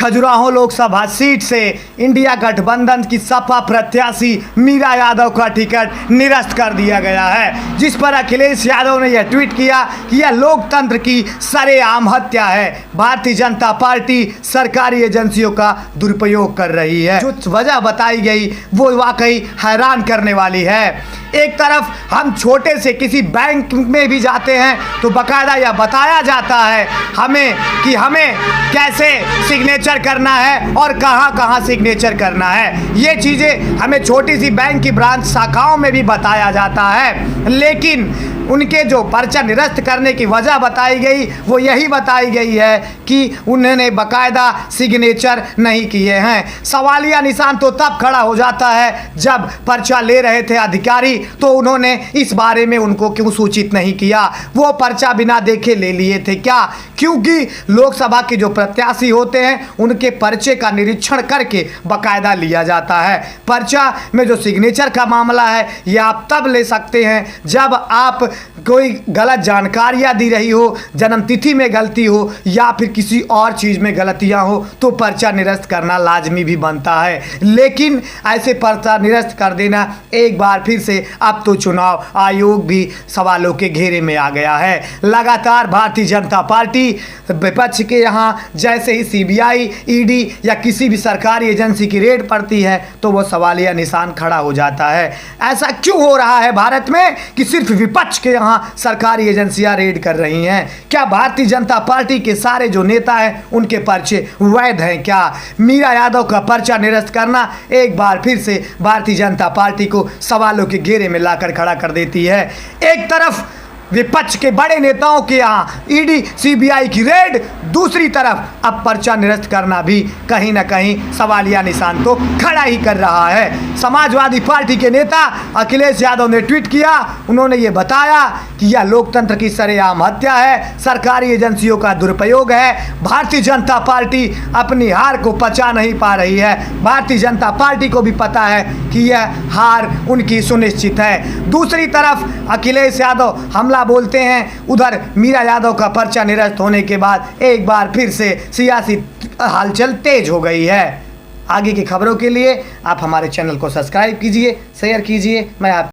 Khajuraho Lok Sabha seat से India गठबंधन की सपा प्रत्याशी मीरा यादव का टिकट निरस्त कर दिया गया है, जिस पर अखिलेश यादव ने यह ट्वीट किया कि यह लोकतंत्र की सरेआम हत्या है। भारतीय जनता पार्टी सरकारी एजेंसियों का दुरुपयोग कर रही है। जो वजह बताई गई वो वाकई हैरान करने वाली है। एक तरफ हम छोटे से किसी बैंक में भी जाते हैं तो बाकायदा यह बताया जाता है हमें कि हमें कैसे सिग्नेचर करना है और कहां कहां सिग्नेचर करना है। ये चीज़ें हमें छोटी सी बैंक की ब्रांच शाखाओं में भी बताया जाता है, लेकिन उनके जो पर्चा निरस्त करने की वजह बताई गई वो यही बताई गई है कि उन्होंने बाकायदा सिग्नेचर नहीं किए हैं। सवालिया निशान तो तब खड़ा हो जाता है जब पर्चा ले रहे थे अधिकारी तो उन्होंने इस बारे में उनको क्यों सूचित नहीं किया। वो पर्चा बिना देखे ले लिए थे क्या? क्योंकि लोकसभा के जो प्रत्याशी होते हैं उनके पर्चे का निरीक्षण करके बाकायदा लिया जाता है। पर्चा में जो सिग्नेचर का मामला है ये आप तब ले सकते हैं जब आप कोई गलत जानकारियां दी रही हो, जन्म तिथि में गलती हो या फिर किसी और चीज़ में गलतियां हो तो पर्चा निरस्त करना लाजमी भी बनता है। लेकिन ऐसे पर्चा निरस्त कर देना एक बार फिर से अब तो चुनाव आयोग भी सवालों के घेरे में आ गया है। लगातार भारतीय जनता पार्टी विपक्ष के यहाँ जैसे ही सीबीआई, ईडी या किसी भी सरकारी एजेंसी की रेड पड़ती है तो वो सवालिया निशान खड़ा हो जाता है। ऐसा क्यों हो रहा है भारत में कि सिर्फ विपक्ष के यहाँ सरकारी एजेंसियां रेड कर रही हैं? क्या भारतीय जनता पार्टी के सारे जो नेता हैं उनके पर्चे वैध हैं क्या? मीरा यादव का पर्चा निरस्त करना एक बार फिर से भारतीय जनता पार्टी को सवालों के घेरे में लाकर खड़ा कर देती है। एक तरफ विपक्ष के बड़े नेताओं के यहाँ ईडी सीबीआई की रेड, दूसरी तरफ अब पर्चा निरस्त करना भी कहीं ना कहीं सवालिया निशान तो खड़ा ही कर रहा है। समाजवादी पार्टी के नेता अखिलेश यादव ने ट्वीट किया, उन्होंने ये बताया कि यह लोकतंत्र की सरेआम हत्या है, सरकारी एजेंसियों का दुरुपयोग है। भारतीय जनता पार्टी अपनी हार को पचा नहीं पा रही है। भारतीय जनता पार्टी को भी पता है कि यह हार उनकी सुनिश्चित है। दूसरी तरफ अखिलेश यादव हमला बोलते हैं, उधर मीरा यादव का पर्चा निरस्त होने के बाद एक बार फिर से सियासी हलचल तेज हो गई है। आगे की खबरों के लिए आप हमारे चैनल को सब्सक्राइब कीजिए, शेयर कीजिए। मैं आप